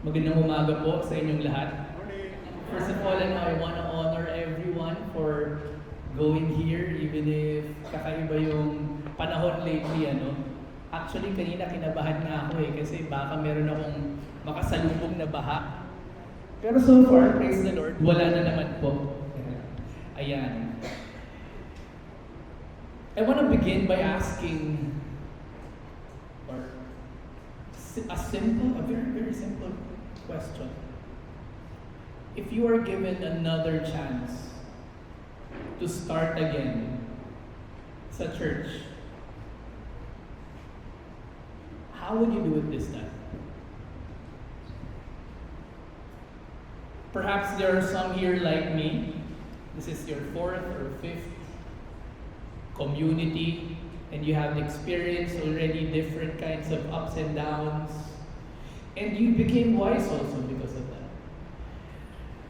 Magandang umaga po sa inyong lahat. First of all, I want to honor everyone for going here even if kakaiba yung panahon lately. Actually, kanina kinabahan nga ako kasi baka meron akong makasalubong na baha. Pero so far, praise the Lord, wala na naman po. Ayan. I want to begin by asking a very, very simple question. If you are given another chance to start again sa church, how would you do it this time? Perhaps there are some here like me. This is your fourth or fifth community, and you have experienced already different kinds of ups and downs, and you became wise also because of that.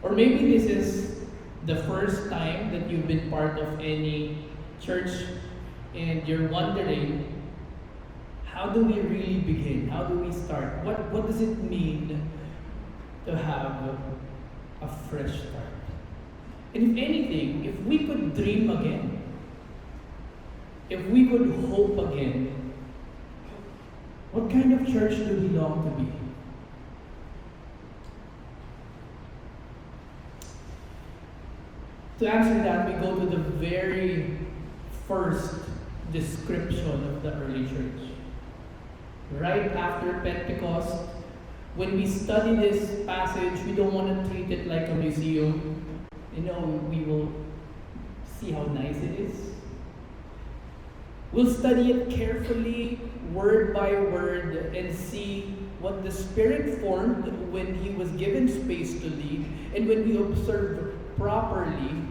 Or maybe this is the first time that you've been part of any church, and you're wondering, how do we really begin? How do we start? What does it mean to have a fresh start? And if anything, if we could dream again, if we could hope again, what kind of church do we long to be? To answer that, we go to the very first description of the early church. Right after Pentecost, when we study this passage, we don't want to treat it like a museum. We will see how nice it is. We'll study it carefully, word by word, and see what the Spirit formed when He was given space to lead. And when we observe properly,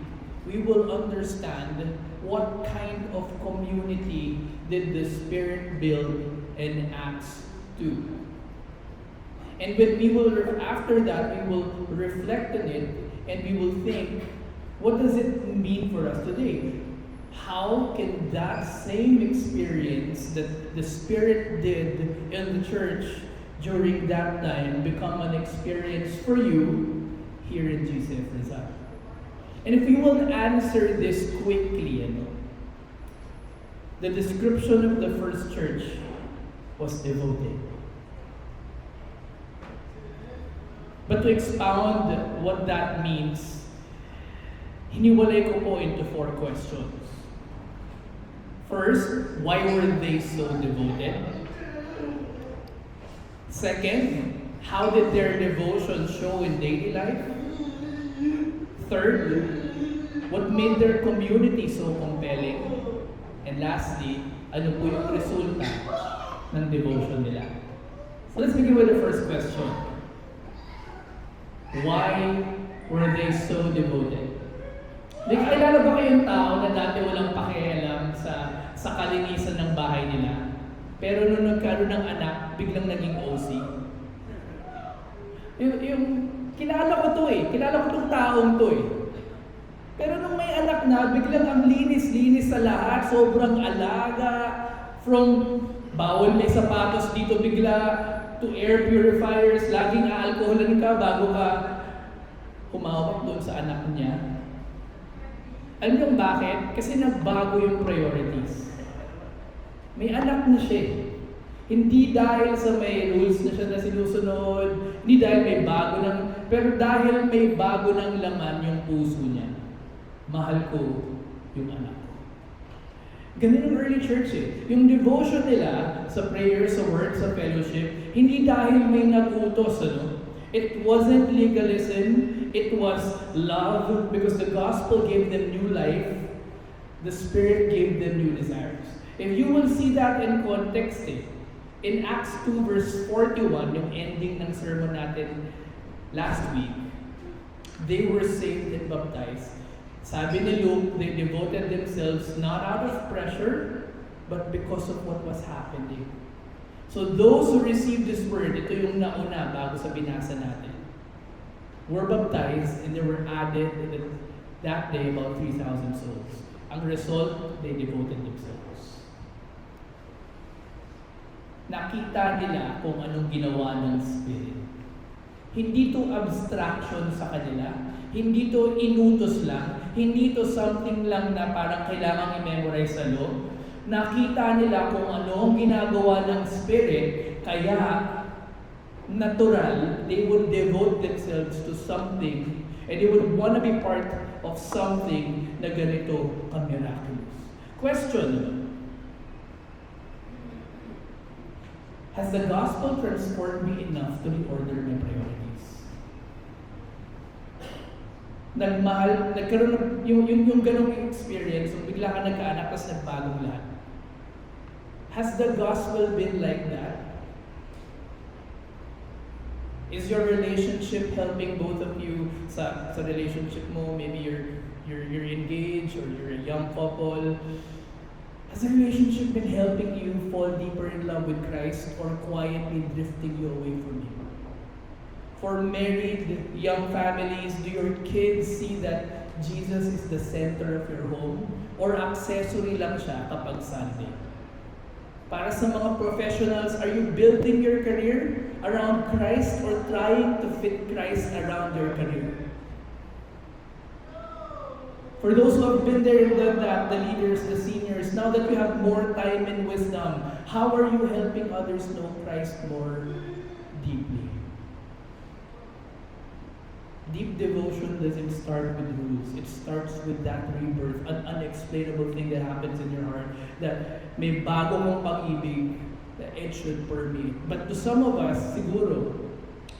we will understand what kind of community did the Spirit build in Acts 2. And after that, we will reflect on it, and we will think, what does it mean for us today? How can that same experience that the Spirit did in the church during that time become an experience for you here in GCF Rizal? And if we will answer this quickly, the description of the first church was devoted. But to expound what that means, hiniwalay ko po into 4 questions. First, why were they so devoted? Second, how did their devotion show in daily life? Third, what made their community so compelling? And lastly, ano po yung resulta ng devotion nila? So let's begin with the first question. Why were they so devoted? Nakilala ba kayong tao na dati walang pakialam sa kalinisan ng bahay nila? Pero nung nagkaroon ng anak, biglang naging OC? Kilala ko tong taong to Pero nung may anak na, biglang ang linis-linis sa lahat, sobrang alaga, from bawal may sapatos dito bigla, to air purifiers, laging aalkoholan ka bago ka humawak doon sa anak niya. Alam niyo bakit? Kasi nagbago yung priorities. May anak na siya. Hindi dahil sa may rules na siya na sinusunod, hindi dahil may bago pero dahil may bago ng laman yung puso niya. Mahal ko yung anak ko. Ganun yung early church Yung devotion nila sa prayer, sa word, sa fellowship, hindi dahil may nag-utos, It wasn't legalism, it was love, because the gospel gave them new life, the Spirit gave them new desires. If you will see that in context in Acts 2 verse 41, yung ending ng sermon natin last week, they were saved and baptized. Sabi ni Luke, they devoted themselves not out of pressure, but because of what was happening. So those who received this word, ito yung nauna bago sa binasa natin, were baptized and they were added that day about 3,000 souls. Ang result, they devoted themselves. Nakita nila kung anong ginawa ng Spirit. Hindi to abstraction sa kanila. Hindi to inutos lang. Hindi to something lang na parang kailangang i-memorize sa loob. Nakita nila kung ano ang ginagawa ng Spirit, kaya natural, they would devote themselves to something and they would want to be part of something na ganito ka-miraculous. Question: has the gospel transformed me enough to reorder my priorities? Nagkaroon yung ganong experience, yung bigla ka nagkaanak, tapos nagbagong lahat. Has the gospel been like that? Is your relationship helping both of you sa relationship mo? Maybe you're engaged or you're a young couple. Has the relationship been helping you fall deeper in love with Christ or quietly drifting you away from Him? For married young families, do your kids see that Jesus is the center of your home? Or accessory lang siya kapag Sunday? Para sa mga professionals, are you building your career around Christ or trying to fit Christ around your career? For those who have been there and done that, the leaders, the seniors, now that you have more time and wisdom, how are you helping others know Christ more deeply? Deep devotion doesn't start with rules. It starts with that rebirth, an unexplainable thing that happens in your heart, that may bago mong pag-ibig, that it should permeate. But to some of us, siguro,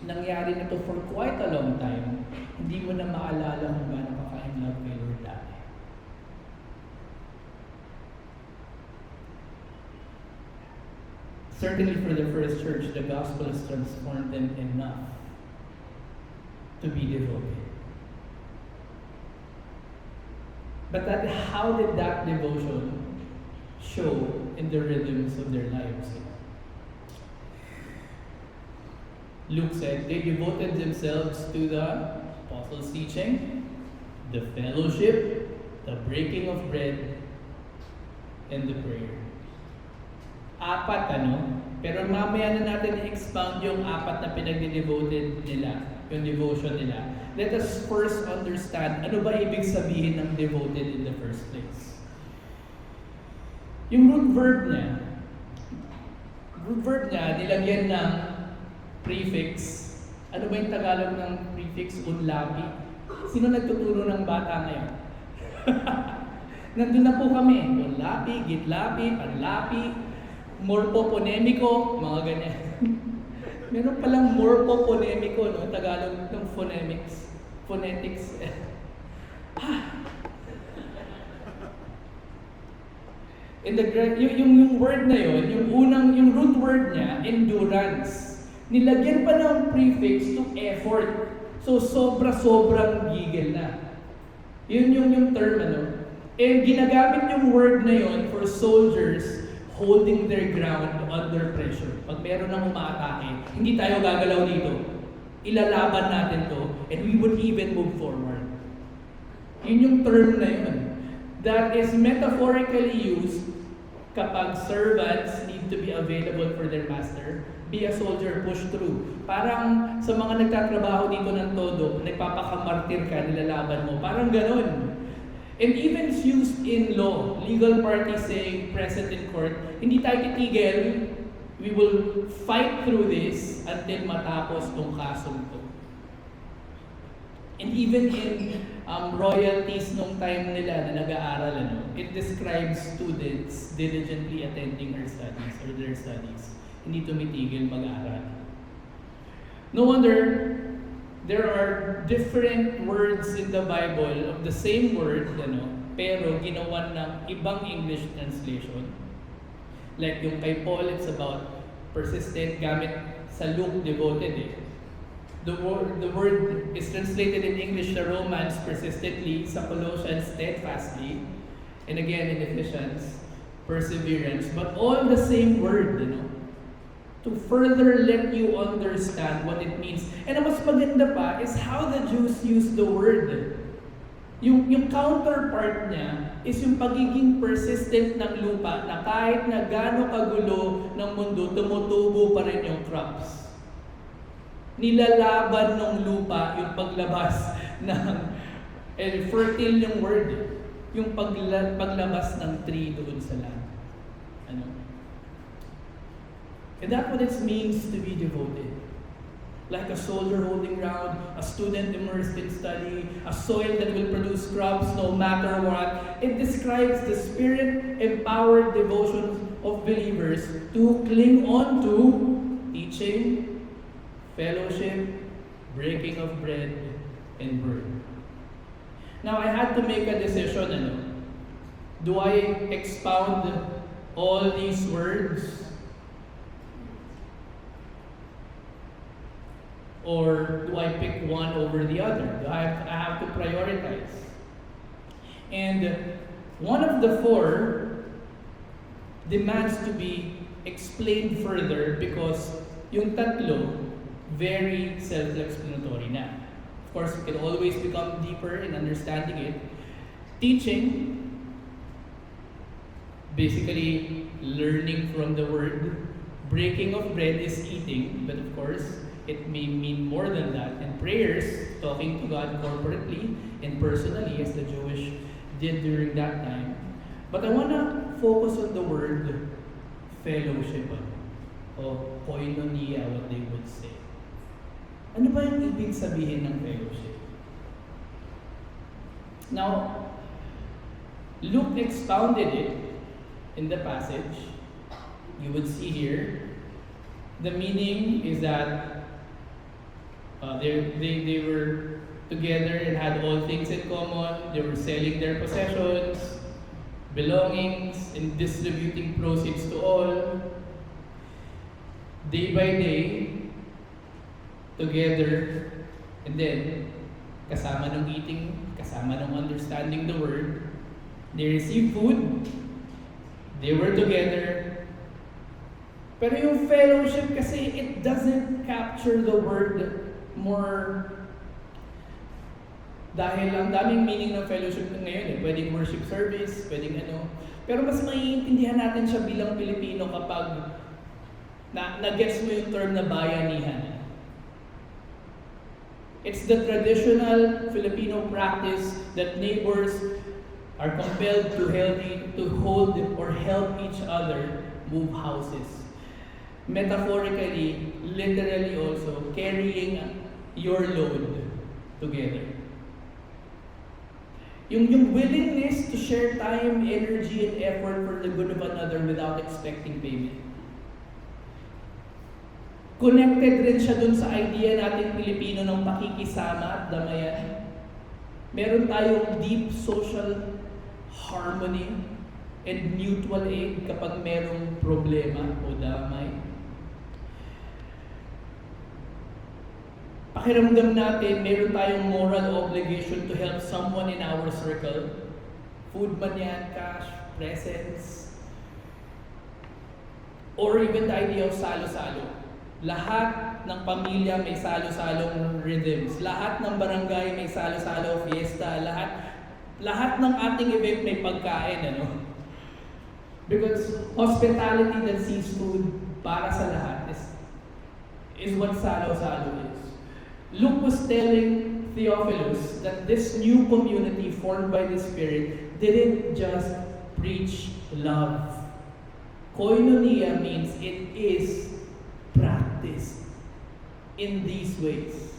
nangyari na to for quite a long time, hindi mo na maalala kung gaano ka ka-in love kay Lord dati. Certainly for the first church, the gospel has transformed them enough to be devoted. But how did that devotion show in the rhythms of their lives? Luke said they devoted themselves to the apostles' teaching, the fellowship, the breaking of bread, and the prayer. Apat, Pero mamaya na natin i-expound yung apat na pinag-devoted nila, yung devotion nila. Let us first understand ano ba ibig sabihin ng devoted in the first place. Yung root verb niya, nilagyan ng prefix. Ano ba yung Tagalog ng prefix? Unlapi. Sino nagtuturo ng bata ngayon? Nandun na po kami. Unlapi, gitlapi, panlapi, morphoponemiko, mga ganyan. Meron palang morphoponemiko, Tagalog ng phonetics. In the yung word na yun, yung root word niya, endurance. Nilagyan pa ng prefix to effort. So sobrang gigil na. Yun yung term, And ginagamit yung word na yun for soldiers holding their ground under pressure. Pag meron nang umaatake, hindi tayo gagalaw dito. Ilalaban natin to, and we would even move forward. Yun yung term na yun. That is metaphorically used kapag servants need to be available for their master. Be a soldier, push through. Parang sa mga nagtatrabaho dito ng todo, nagpapakamartir ka, nilalaban mo. Parang ganun. And even it's used in law, legal parties saying present in court, hindi tayo titigil, we will fight through this until matapos tong kasong to. And even in royalties nung time nila na nag-aaral, it describes students diligently attending their studies. Hindi tumitigil mag-aaral. No wonder there are different words in the Bible of the same word, pero ginawan ng ibang English translation. Like yung kay Paul, it's about persistent, gamit sa Luke, devoted. The word is translated in English sa Romans, persistently, sa Colossians, steadfastly, and again in Ephesians, perseverance. But all the same word, to further let you understand what it means. And ang mas maganda pa is how the Jews use the word. Yung counterpart niya is yung pagiging persistent ng lupa na kahit na gaano kagulo ng mundo, tumutubo pa rin yung crops. nilalaban ng lupa yung paglabas ng, fertile yung word, yung paglabas ng tree doon sa land. Ano? And that's what it means to be devoted. Like a soldier holding ground, a student immersed in study, a soil that will produce crops no matter what. It describes the spirit-empowered devotion of believers to cling on to teaching, fellowship, breaking of bread, and word. Now, I had to make a decision. Do I expound all these words? Or do I pick one over the other? I have to prioritize. And one of the four demands to be explained further because yung tatlo, very self-explanatory na. Of course, we can always become deeper in understanding it. Teaching, basically learning from the word. Breaking of bread is eating, but of course, it may mean more than that. And prayers, talking to God corporately and personally, as the Jewish did during that time. But I want to focus on the word fellowship, o koinonia, what they would say. Ano ba yung ibig sabihin ng fellowship? Now, Luke expounded it in the passage. You would see here, the meaning is that they were together and had all things in common. They were selling their possessions, belongings, and distributing proceeds to all. Day by day, together, and then, kasama ng eating, kasama ng understanding the word, they received food, they were together. Pero yung fellowship kasi, it doesn't capture the word more. Dahil ang daming meaning ng fellowship ngayon pwedeng worship service, pwedeng ano. Pero mas maiintindihan natin siya bilang Pilipino kapag na-gets mo yung term na bayanihan. It's the traditional Filipino practice that neighbors are compelled to hold or help each other move houses. Metaphorically, literally also, carrying your load together. Yung willingness to share time, energy, and effort for the good of another without expecting payment. Connected rin siya dun sa idea nating Pilipino ng pakikisama at damayan. Meron tayong deep social harmony and mutual aid kapag merong problema o damay. Pakiramdam natin, meron tayong moral obligation to help someone in our circle. Food man yan, cash, presents, or even the idea of salo-salo. Lahat ng pamilya may salo-salong rhythms. Lahat ng barangay may salo-salo fiesta. Lahat ng ating event may pagkain, Because hospitality that sees food para sa lahat is what salo-salo is. Luke was telling Theophilus that this new community formed by the Spirit didn't just preach love. Koinonia means it is practiced in these ways.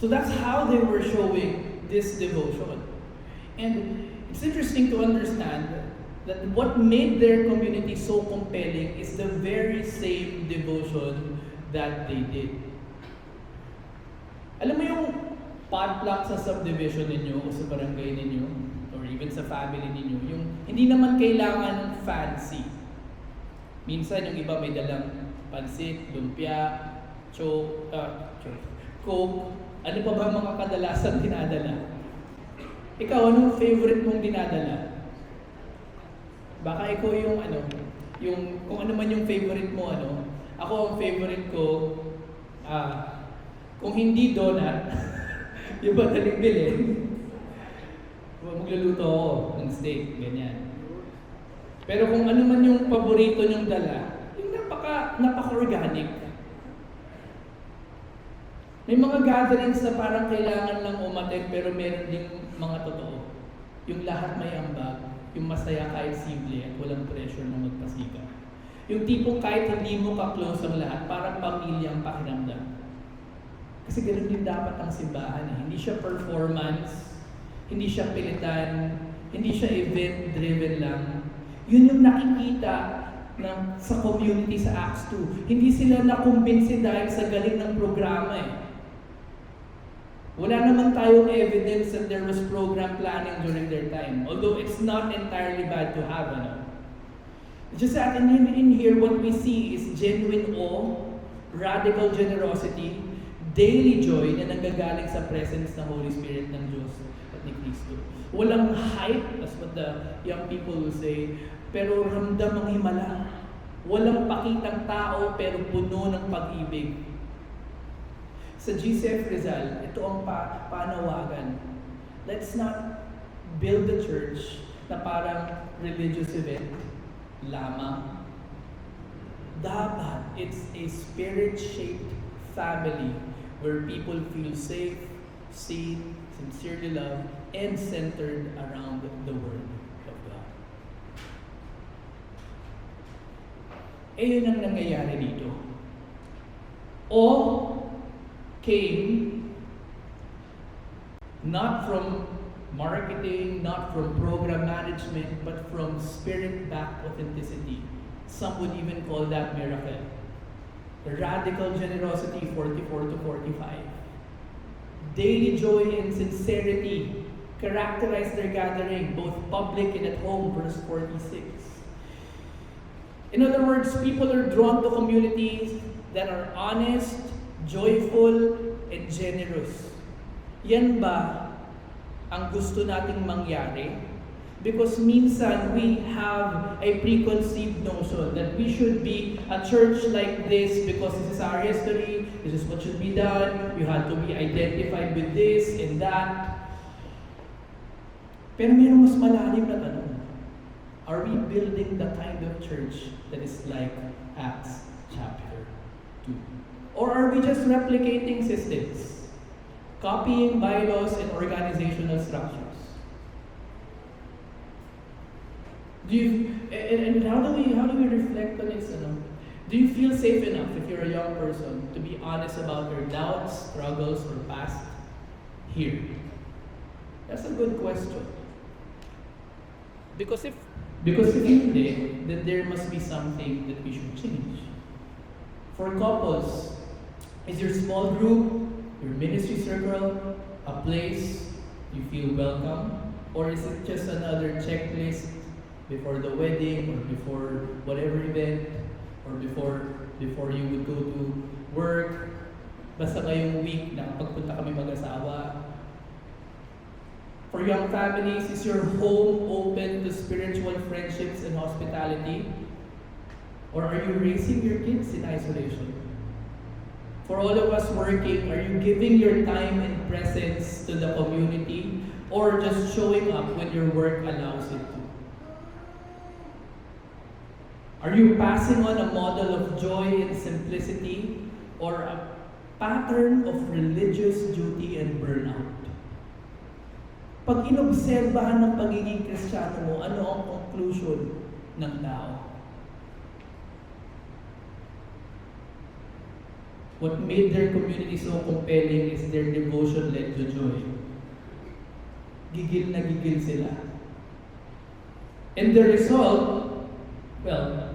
So that's how they were showing this devotion. And it's interesting to understand that what made their community so compelling is the very same devotion that they did. Alam mo yung potluck sa subdivision ninyo o sa barangay ninyo or even sa family ninyo, yung hindi naman kailangan fancy. Minsan yung iba may dalang pansit, lumpia, coke, ano pa ba mga kadalasan dinadala? Ikaw, anong favorite mong dinadala? Baka ikaw yung kung ano man yung favorite mo, Ako, ang favorite ko, kung hindi donut, yung madaling bilhin, magluluto ako ng steak, ganyan. Pero kung ano man yung paborito niyong dala, yung napaka-organic. May mga gatherings na parang kailangan lang umattend pero meron ding mga totoo. Yung lahat may ambag, yung masaya kahit simple at walang pressure na magpasika. Yung tipong kahit hindi mo ka-close ang lahat, parang pamilya ang pakiramdam. Kasi ganoon din dapat ang simbahan. Hindi siya performance, hindi siya pilitan, hindi siya event-driven lang. Yun yung nakikita sa community sa Acts 2. Hindi sila nakumbinsi dahil sa galing ng programa eh. Wala naman tayong evidence that there was program planning during their time. Although it's not entirely bad to have, Just that in here, what we see is genuine awe, radical generosity, daily joy na nanggagaling sa presence ng Holy Spirit ng Diyos at ni Cristo. Walang hype, that's what the young people will say, pero ramdam ang himala. Walang pakitang tao, pero puno ng pag-ibig. Sa GCF Rizal, ito ang panawagan. Let's not build the church na parang religious event lamang. Dapat it's a spirit-shaped family where people feel safe, seen, sincerely loved, and centered around the Word of God. Yun ang nangyayari dito. Came not from marketing, not from program management, but from spirit-backed authenticity. Some would even call that miracle. Radical generosity, 44 to 45. Daily joy and sincerity characterize their gathering, both public and at home, verse 46. In other words, people are drawn to communities that are honest, joyful, and generous. Yan ba ang gusto nating mangyari? Because minsan we have a preconceived notion that we should be a church like this because this is our history, this is what should be done, you have to be identified with this and that. Pero mayroong mas malalim na tanong. Are we building the kind of church that is like Acts chapter 2? Or are we just replicating systems, copying bylaws and organizational structures? How do we reflect on this? Do you feel safe enough if you're a young person to be honest about your doubts, struggles, or past here? That's a good question. Because if hindi, then there must be something that we should change. For couples, is your small group, your ministry circle, a place you feel welcome? Or is it just another checklist before the wedding or before whatever event or before you would go to work? Basta ngayong week nakapagpunta kami mag-asawa. For young families, is your home open to spiritual friendships and hospitality? Or are you raising your kids in isolation? For all of us working, are you giving your time and presence to the community or just showing up when your work allows it to? Are you passing on a model of joy and simplicity or a pattern of religious duty and burnout? Pag inobserbahan ng pagiging Kristiyano mo, ano ang conclusion ng tao? What made their community so compelling is their devotion led to joy. Gigil na gigil sila. And the result, well,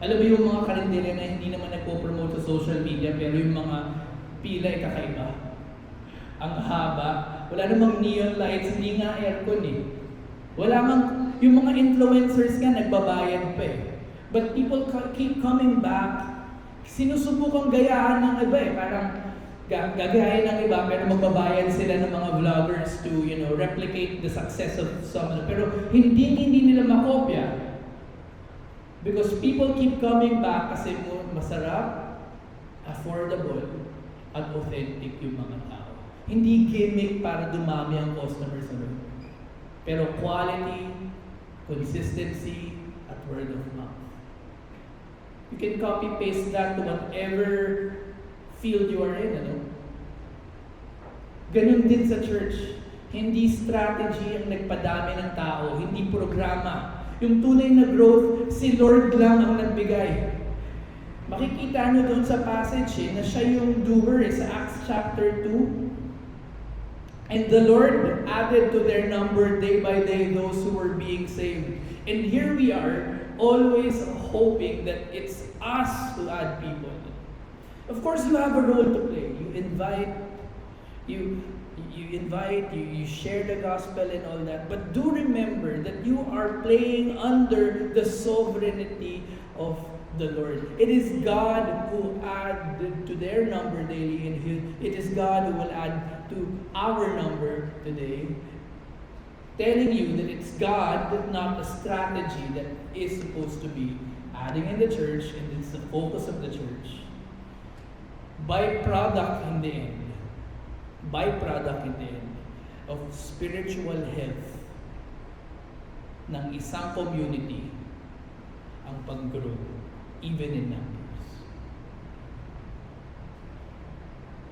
alam mo yung mga karinderya na hindi naman nagpo-promote sa social media pero yung mga pila ay kakaiba. Ang haba, wala namang neon lights, hindi nga aircon eh. Wala mang, yung mga influencers nga nagbabayad pa eh. But people keep coming back. Sinusubukang gayahan ng iba eh. Parang gagayahin ng iba pero magbabayad sila ng mga vloggers to, replicate the success of someone. Pero hindi nila makopya. Because people keep coming back kasi masarap, affordable, at authentic yung mga tao. Hindi gimmick para dumami ang customers. Pero quality, consistency, at word of mouth. You can copy-paste that to whatever field you are in, ano? Ganun din sa church. Hindi strategy ang nagpadami ng tao, hindi programa. Yung tunay na growth, si Lord lang ang nagbigay. Makikita nyo doon sa passage na siya yung doer sa Acts chapter 2. And the Lord added to their number day by day those who were being saved. And here we are, always hoping that it's us who add people. Of course, you have a role to play. You invite, you share the gospel and all that. But do remember that you are playing under the sovereignty of the Lord. It is God who added to their number daily, and it is God who will add to our number today. Telling you that it's God, not a strategy that is supposed to be adding in the church, and it's the focus of the church. Byproduct in the end of spiritual health ng isang community ang pag-grow, even in numbers.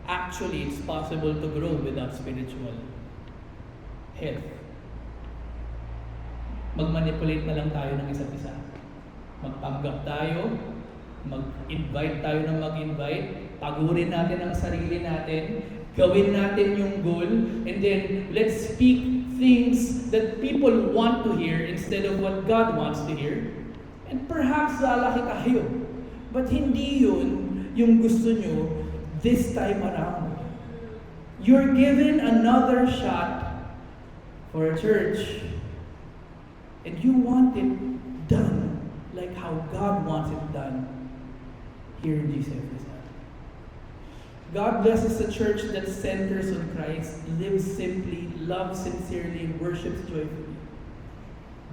Actually, it's possible to grow without spiritual health. Mag-manipulate na lang tayo ng isa't isa. Magpanggap tayo, mag-invite tayo ng mag-invite, pagurin natin ang sarili natin, gawin natin yung goal, and then let's speak things that people want to hear instead of what God wants to hear. And perhaps lalaki tayo, but hindi yun yung gusto nyo this time around. You're given another shot for a church, and you want it done like how God wants it done here in GCF. God blesses a church that centers on Christ, lives simply, loves sincerely, and worships joyfully.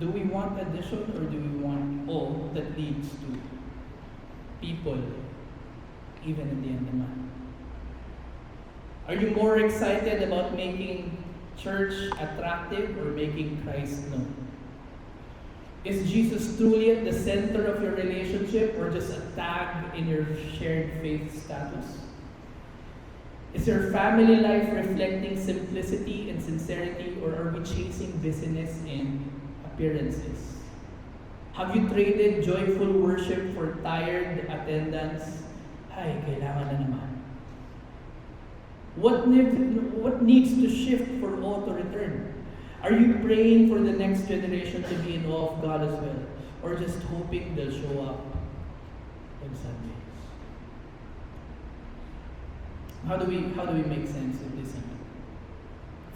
Do we want addition, or do we want all that leads to people, even in the end of the month? Are you more excited about making church attractive or making Christ known? Is Jesus truly at the center of your relationship, or just a tag in your shared faith status? Is your family life reflecting simplicity and sincerity, or are we chasing busyness and appearances? Have you traded joyful worship for tired attendance? Ay, kailangan na naman. What needs to shift for all to return? Are you praying for the next generation to be in awe of God as well, or just hoping they'll show up on Sundays? How do we make sense of this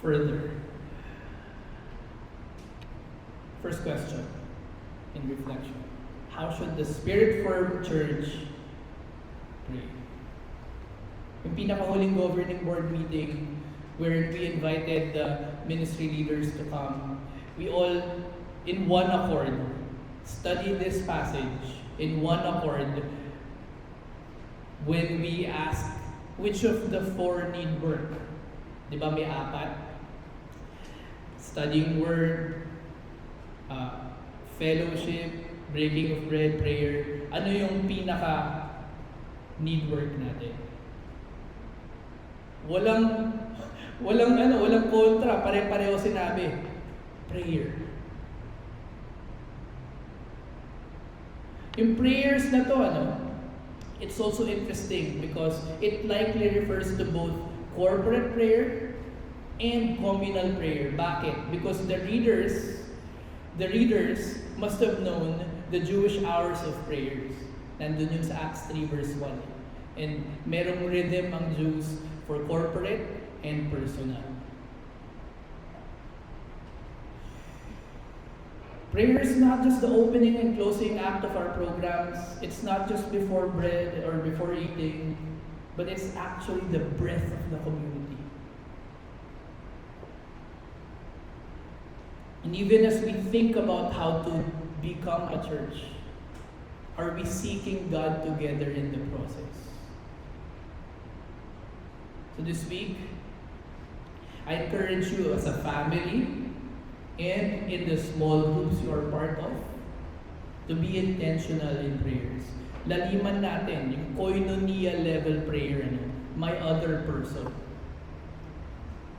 further? First question in reflection: how should the Spirit-filled church pray? Yung pinakahuling governing board meeting, where we invited the ministry leaders to come, we all, in one accord, studied this passage in one accord when we asked, which of the four need work? Di ba may apat? Studying word, fellowship, breaking of bread, prayer. Ano yung pinaka need work natin? Walang kontra, pare-pareho sinabi. Prayer. Yung prayers na to, it's also interesting because it likely refers to both corporate prayer and communal prayer. Bakit? Because the readers must have known the Jewish hours of prayers. Nandun yun sa Acts 3 verse 1. And merong rhythm ang Jews for corporate and personal. Prayer is not just the opening and closing act of our programs. It's not just before bread or before eating, but it's actually the breath of the community. And even as we think about how to become a church, are we seeking God together in the process? So this week, I encourage you as a family, and in the small groups you are part of, to be intentional in prayers. Laliman natin yung koinonia level prayer, my other person.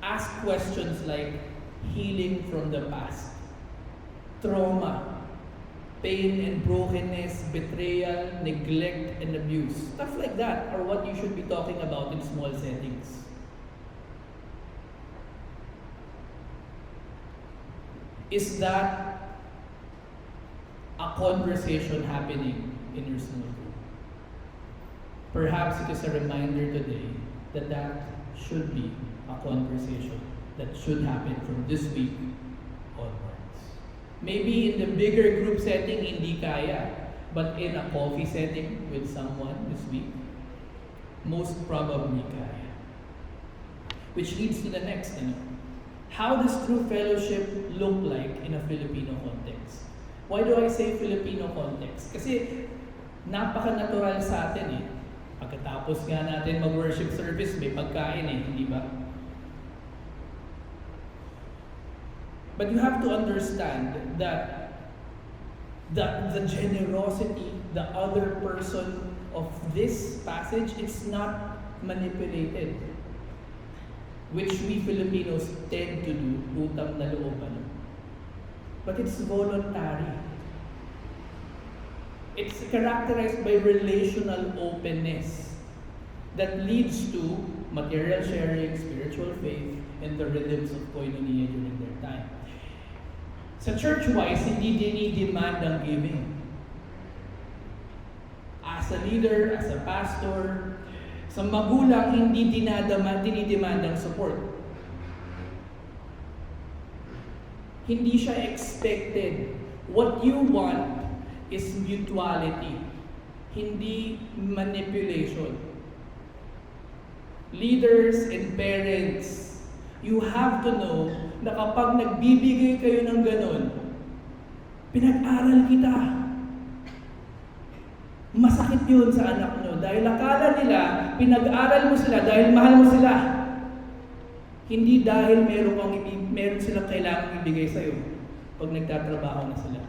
Ask questions like healing from the past, trauma, pain and brokenness, betrayal, neglect and abuse. Stuff like that are what you should be talking about in small settings. Is that a conversation happening in your small group? Perhaps it is a reminder today that that should be a conversation that should happen from this week onwards. Maybe in the bigger group setting, hindi kaya, but in a coffee setting with someone this week, most probably kaya. Which leads to the next, how does true fellowship look like in a Filipino context? Why do I say Filipino context? Kasi napaka-natural sa atin Pagkatapos nga natin mag-worship service, may pagkain hindi ba? But you have to understand that the generosity, the other person of this passage, it's not manipulated. Which we Filipinos tend to do, utang na loob. But it's voluntary. It's characterized by relational openness that leads to material sharing, spiritual faith, and the rhythms of koinonia during their time. Sa church-wise, hindi dinidemand ang giving. As a leader, as a pastor, sa magulang, hindi dinidemand ang support. Hindi siya expected. What you want is mutuality, hindi manipulation. Leaders and parents, you have to know na kapag nagbibigay kayo ng ganun, pinag-aral kita. Masakit yun sa anak nyo dahil akala nila pinag-aral mo sila dahil mahal mo sila. Hindi dahil meron silang kailangang ibigay sa'yo pag nagtatrabaho na sila.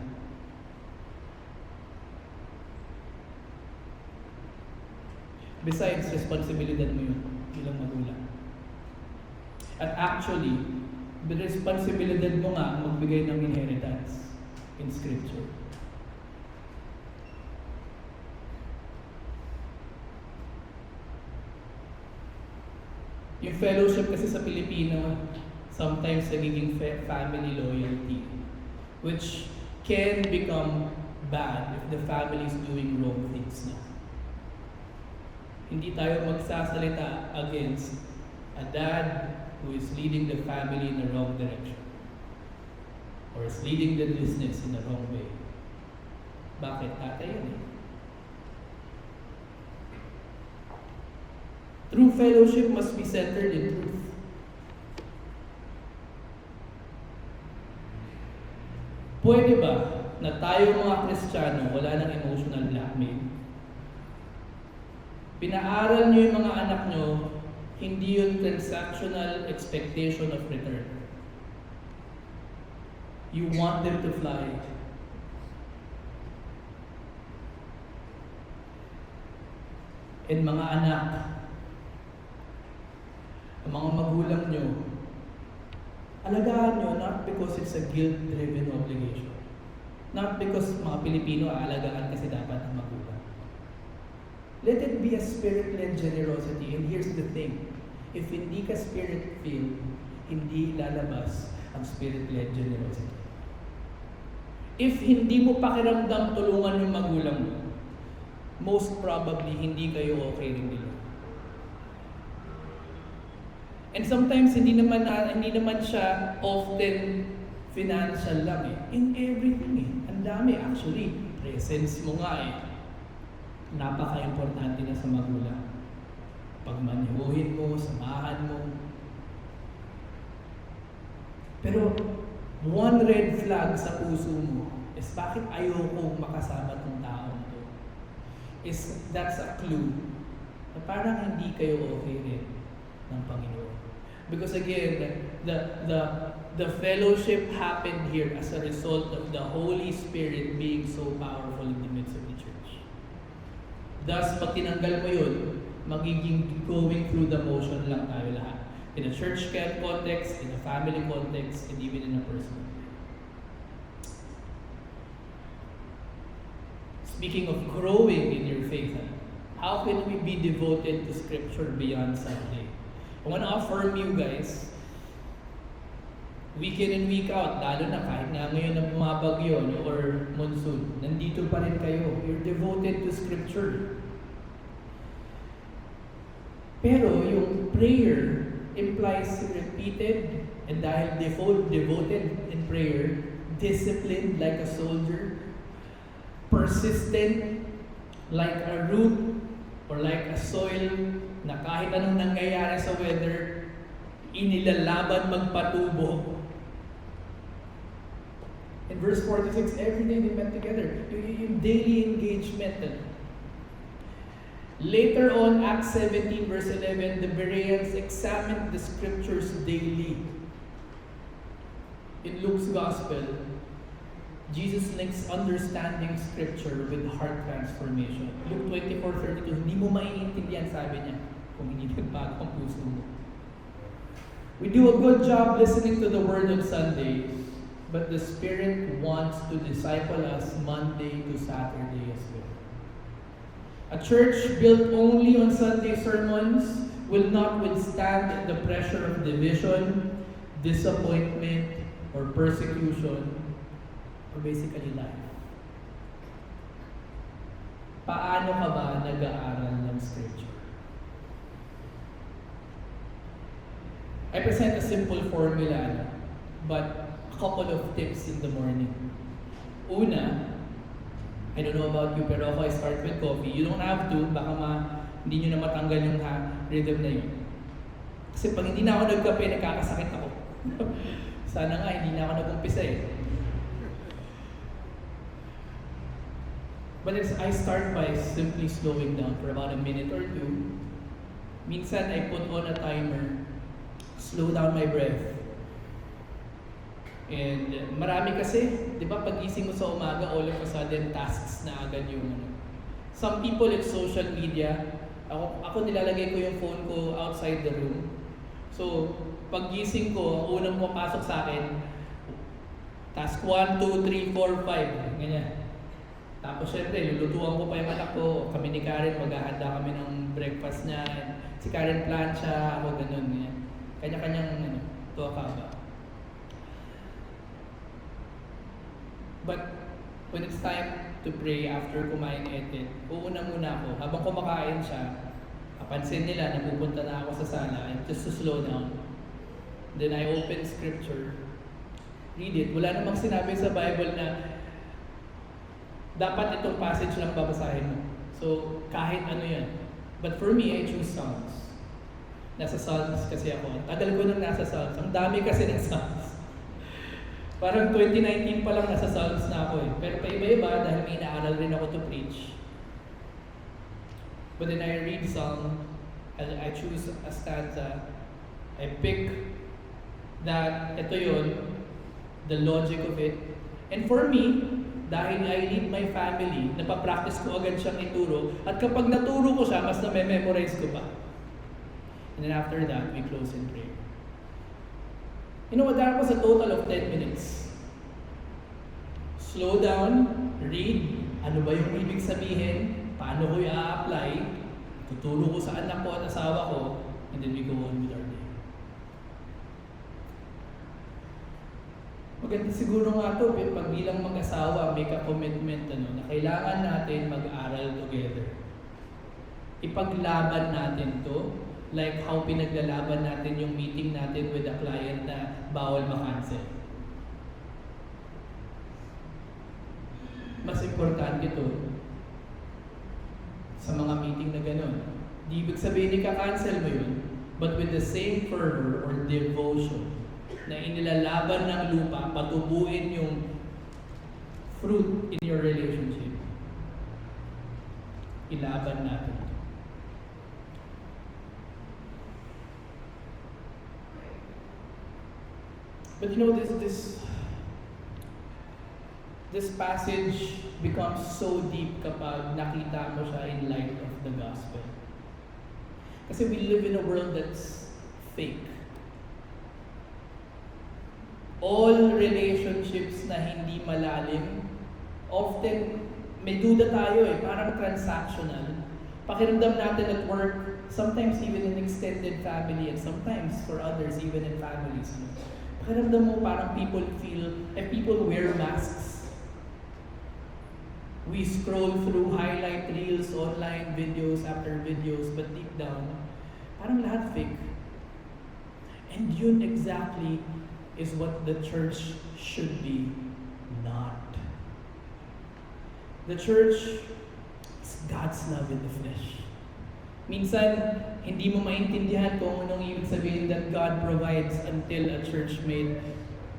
Besides, responsibilidad mo yun bilang magulang. At actually, the responsibilidad mo nga magbigay ng inheritance in Scripture. Yung fellowship kasi sa Pilipino, sometimes nagiging family loyalty, which can become bad if the family is doing wrong things na. Hindi tayo magsasalita against a dad who is leading the family in the wrong direction or is leading the business in the wrong way. Bakit? Tatay yun True fellowship must be centered in truth. Pwede ba na tayo mga Kristiyano wala ng emotional blackmail? Pinaaral nyo yung mga anak nyo, hindi yun transactional expectation of return. You want them to fly. And mga anak, ang mga magulang nyo, alagaan nyo not because it's a guilt-driven obligation. Not because mga Pilipino aalagaan kasi dapat ang magulang. Let it be a spirit-led generosity. And here's the thing. If hindi ka spirit-filled, hindi lalabas ang spirit-led generosity. If hindi mo pakiramdam tulungan yung magulang mo, most probably hindi kayo okay rin nila. And sometimes hindi naman siya often financial lang In everything Ang dami actually. Presence mo nga napaka-importante na sa magulang. Pagmanyuhin mo, samahan mo. Pero one red flag sa puso mo is bakit ayokong makasama tong taong to. That's a clue na parang hindi kayo okay rin ng Panginoon. Because again, the the fellowship happened here as a result of the Holy Spirit being so powerful in the midst of the church. Thus, pag tinanggal mo yun, magiging going through the motion lang tayo lahat. In a church context, in a family context, and even in a personal. Speaking of growing in your faith, how can we be devoted to Scripture beyond Sunday? I want to affirm you guys, week in and week out, lalo na kahit nga ngayon na bumabagyo or monsoon, nandito pa rin kayo. You're devoted to Scripture. Pero yung prayer implies repeated, and dahil devoted in prayer, disciplined like a soldier, persistent like a root or like a soil na kahit anong nangyayari sa weather, inilalaban magpatubo. In verse 46, everything they met together. Yung daily engagement. Later on, Acts 17 verse 11, the Bereans examined the scriptures daily. In Luke's Gospel, Jesus links understanding scripture with heart transformation. Luke 24:32, hindi mo maiintindihan, sabi niya, kung hindi nagbago ang puso mo. We do a good job listening to the Word on Sundays, but the Spirit wants to disciple us Monday to Saturday as well. A church built only on Sunday sermons will not withstand the pressure of division, disappointment, or persecution, or basically life. Paano ka ba nag-aaral ng Scripture? I present a simple formula, but a couple of tips in the morning. Una, I don't know about you, pero ako I start with coffee. You don't have to, baka hindi nyo na matanggal yung rhythm na yun. Kasi pag hindi na ako nagkape, nakakasakit ako. Sana nga, hindi na ako nag-umpisa eh. But I start by simply slowing down for about a minute or two. Minsan, I put on a timer, slow down my breath. And marami kasi, di ba, pag-gising mo sa umaga, all of a sudden, tasks na agad yung Some people, it's social media. Ako nilalagay ko yung phone ko outside the room. So, pag-gising ko, unang pumapasok sa akin, task 1, 2, 3, 4, 5, ganyan. Tapos syempre, lulutuan ko pa yung anak ko, kami ni Karen, maghahanda kami ng breakfast niya. Si Karen plancha, ako ganun, ganyan. Kanya-kanyang tuwa ba. But when it's time to pray after kumain edit, uuna muna ako. Habang kumakain siya, kapansin nila na pupunta na ako sa sala, and just to slow down. Then I open scripture, read it. Wala namang sinabi sa Bible na dapat itong passage lang babasahin mo. So, kahit ano yan. But for me, I choose Psalms. Nasa Psalms kasi ako. Tagal ko nang nasa Psalms. Ang dami kasi ng Psalms. Parang 2019 pa lang nasa Psalms na ako eh. Pero pa-iba-iba dahil may inaaral rin ako to preach. But then I read Psalm, I choose a stanza, I pick that, ito yun, the logic of it. And for me, dahil I lead my family, napapractice ko agad siyang ituro, at kapag naturo ko siya, mas na-memorize ko pa. And then after that, we close in prayer. You know what, that was a total of 10 minutes. Slow down, read, ano ba yung ibig sabihin, paano ko i-apply, tuturo ko sa anak ko at asawa ko, and then we go on with our day. Maganda siguro nga ito, pag bilang mag-asawa, make a commitment na kailangan natin mag-aral together. Ipaglaban natin to, like how pinaglalaban natin yung meeting natin with a client na bawal makancel. Mas importante to sa mga meeting na gano'n. Di ibig sabihin ika-cancel mo yun, but with the same fervor or devotion na inilalaban ng lupa, patubuin yung fruit in your relationship. Ilaban natin. But this passage becomes so deep kapag nakita mo siya in light of the gospel. Kasi we live in a world that's fake. All relationships na hindi malalim, often may duda tayo parang transactional. Pakiramdam natin at work, sometimes even in extended family, and sometimes for others, even in families. Pakiramdam mo parang people wear masks. We scroll through highlight reels, online videos after videos, but deep down, parang lahat fake. And yun exactly is what the church should be not. The church is God's love in the flesh. Minsan, hindi mo maintindihan kung anong ibig sabihin that God provides until a church mate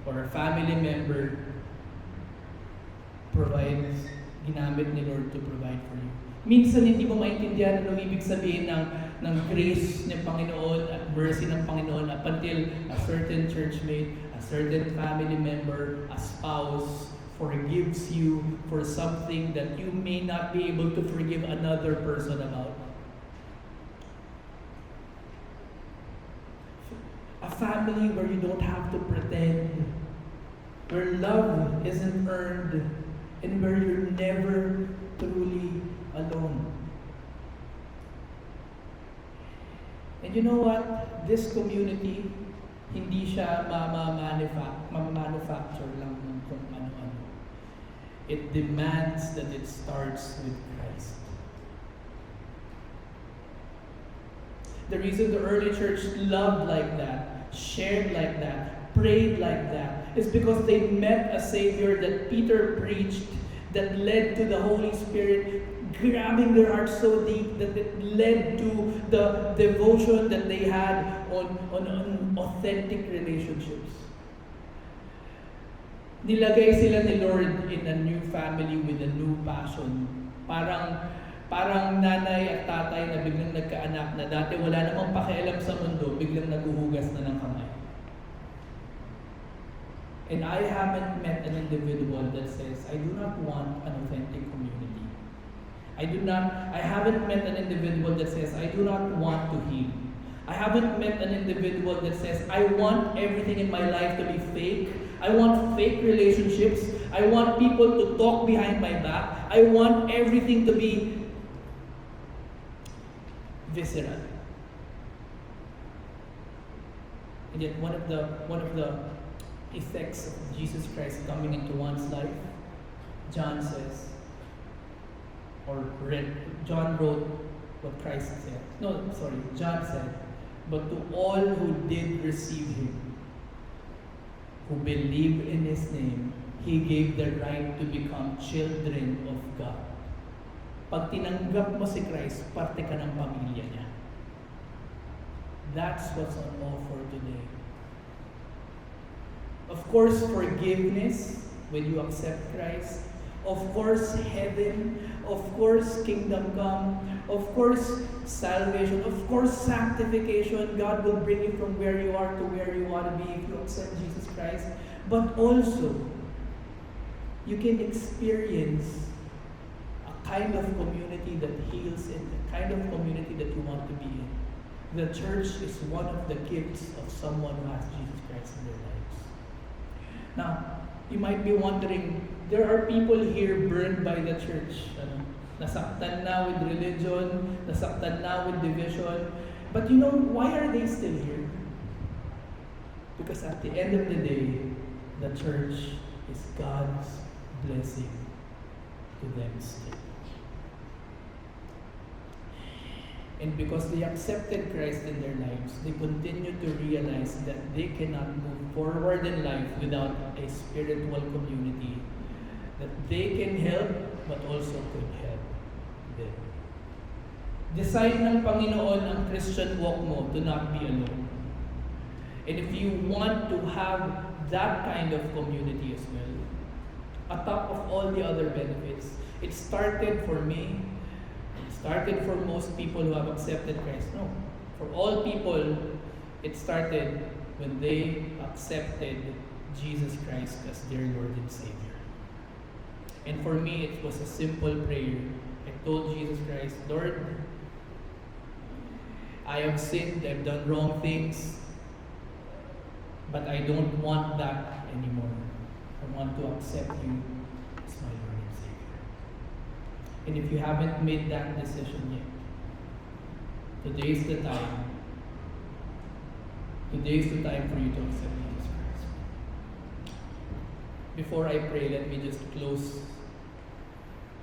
or a family member ginamit ni Lord to provide for you. Minsan, hindi mo maintindihan anong ibig sabihin ng grace ng Panginoon at mercy ng Panginoon up until a certain church mate, a certain family member, a spouse, forgives you for something that you may not be able to forgive another person about. A family where you don't have to pretend, where love isn't earned, and where you're never truly alone. And you know what? This community, hindi siya ma-manufacture lang ng kung ano-ano. It demands that it starts with Christ. The reason the early church loved like that, shared like that, prayed like that, is because they met a Savior that Peter preached that led to the Holy Spirit grabbing their hearts so deep that it led to the devotion that they had on authentic relationships. Nilagay sila ni Lord in a new family with a new passion. Parang nanay at tatay na biglang nagkaanak na dati wala namang pakialam sa mundo, biglang naguhugas na ng kamay. And I haven't met an individual that says, I do not want an authentic community. I haven't met an individual that says, I do not want to heal. I haven't met an individual that says, I want everything in my life to be fake. I want fake relationships. I want people to talk behind my back. I want everything to be visceral. And yet one of the effects of Jesus Christ coming into one's life, John wrote what Christ said. John said, but to all who did receive him, who believe in his name, he gave the right to become children of God. Pag tinanggap mo si Christ, parte ka ng pamilya niya. That's what's on offer today. Of course, forgiveness when you accept Christ. Of course, heaven. Of course, kingdom come. Of course, salvation. Of course, sanctification. God will bring you from where you are to where you want to be if you accept Jesus Christ. But also, you can experience a kind of community that heals and the kind of community that you want to be in. The church is one of the gifts of someone who has Jesus Christ in their lives. Now, you might be wondering, there are people here burned by the church. Nasaktan na with religion, nasaktan na with division. But you know, why are they still here? Because at the end of the day, the church is God's blessing to them still. And because they accepted Christ in their lives, they continue to realize that they cannot move forward in life without a spiritual community that they can help but also could help them. Design ng Panginoon ang Christian walk mo to not be alone. And if you want to have that kind of community as well, atop of all the other benefits, it started for me. Started for most people who have accepted Christ. No. For all people, it started when they accepted Jesus Christ as their Lord and Savior. And for me, it was a simple prayer. I told Jesus Christ, Lord, I have sinned, I've done wrong things, but I don't want that anymore. I want to accept you as my Lord and Savior. And if you haven't made that decision yet, today's the time. Today's the time for you to accept Jesus Christ. Before I pray, let me just close.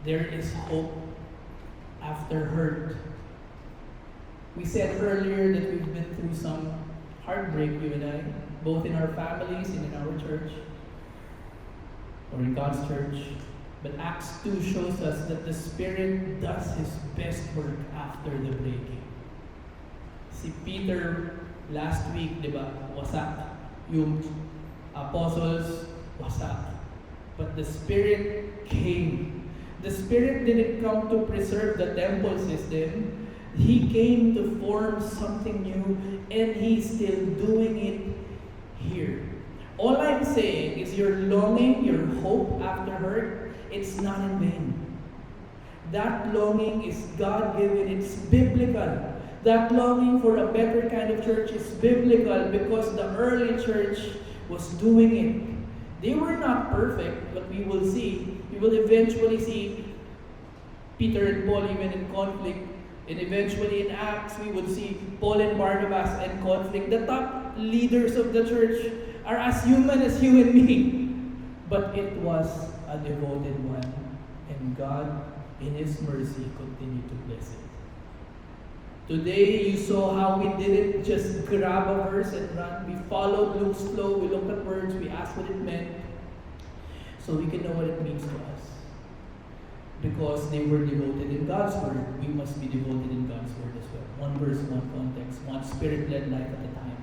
There is hope after hurt. We said earlier that we've been through some heartbreak, you and I, both in our families and in our church, or in God's church. But Acts 2 shows us that the Spirit does His best work after the breaking. Si Peter, last week, di ba, wasak. Yung apostles, wasak. But the Spirit came. The Spirit didn't come to preserve the temple system. He came to form something new, and He's still doing it here. All I'm saying is your longing, your hope after hurt, it's not in vain. That longing is God-given, it's biblical. That longing for a better kind of church is biblical because the early church was doing it. They were not perfect, but we will see. We will eventually see Peter and Paul even in conflict. And eventually in Acts, we would see Paul and Barnabas in conflict. The top leaders of the church are as human as you and me. But it was a devoted one. And God, in His mercy, continued to bless it. Today, you saw how we didn't just grab a verse and run. We followed Luke's flow. We looked at words. We asked what it meant. So we can know what it means to us. Because they were devoted in God's word, we must be devoted in God's word as well. One verse, one context, one spirit-led life at a time.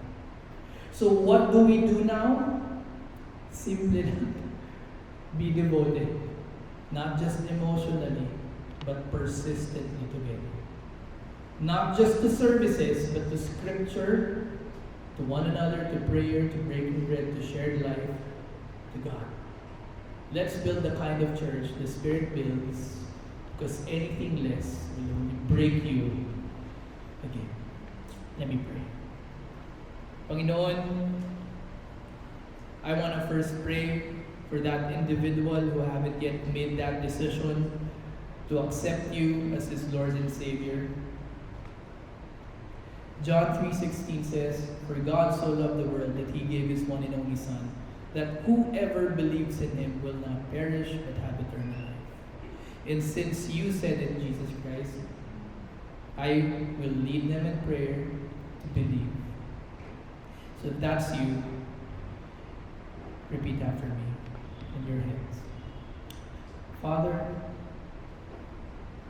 So what do we do now? Simply be devoted. Not just emotionally, but persistently together. Not just to services, but to scripture, to one another, to prayer, to breaking bread, to shared life, to God. Let's build the kind of church the Spirit builds, because anything less will only break you again. Let me pray. Panginoon, I want to first pray for that individual who haven't yet made that decision to accept you as his Lord and Savior. John 3:16 says, "For God so loved the world that He gave His one and only Son, that whoever believes in Him will not perish but have eternal life." And since you said it, Jesus Christ, I will lead them in prayer to believe. So if that's you, repeat after me in your heads. Father,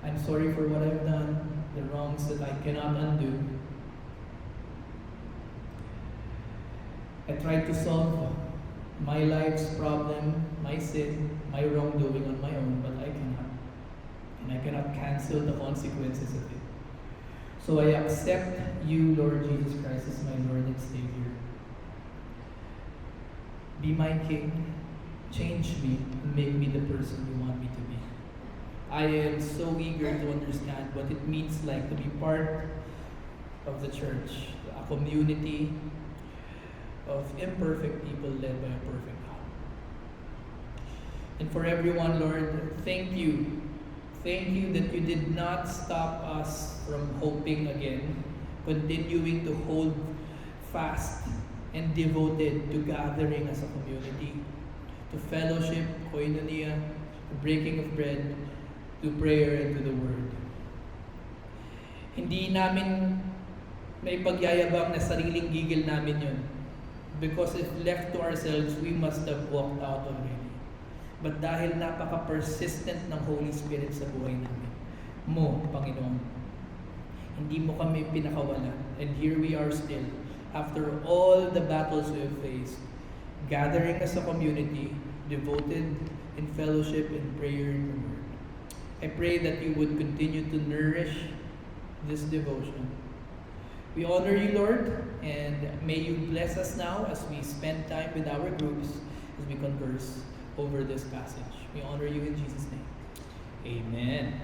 I'm sorry for what I've done, the wrongs that I cannot undo. I tried to solve my life's problem, my sin, my wrongdoing on my own, but I cannot. And I cannot cancel the consequences of it. So I accept you, Lord Jesus Christ, as my Lord and Savior. Be my King, change me, and make me the person you want me to be. I am so eager to understand what it means like to be part of the church, a community of imperfect people led by a perfect God. And for everyone, Lord, thank you. Thank you that you did not stop us from hoping again, continuing to hold fast and devoted to gathering as a community, to fellowship, koinonia, to breaking of bread, to prayer, and to the Word. Hindi namin may pagyayabang na sariling gigil namin yun. Because if left to ourselves, we must have walked out already. But dahil napaka-persistent ng Holy Spirit sa buhay namin, mo, Panginoon, hindi mo kami pinakawalan. And here we are still, after all the battles we have faced, gathering as a community, devoted in fellowship and prayer in the Word. I pray that you would continue to nourish this devotion, We honor you, Lord, and may you bless us now as we spend time with our groups, as we converse over this passage. We honor you in Jesus' name. Amen.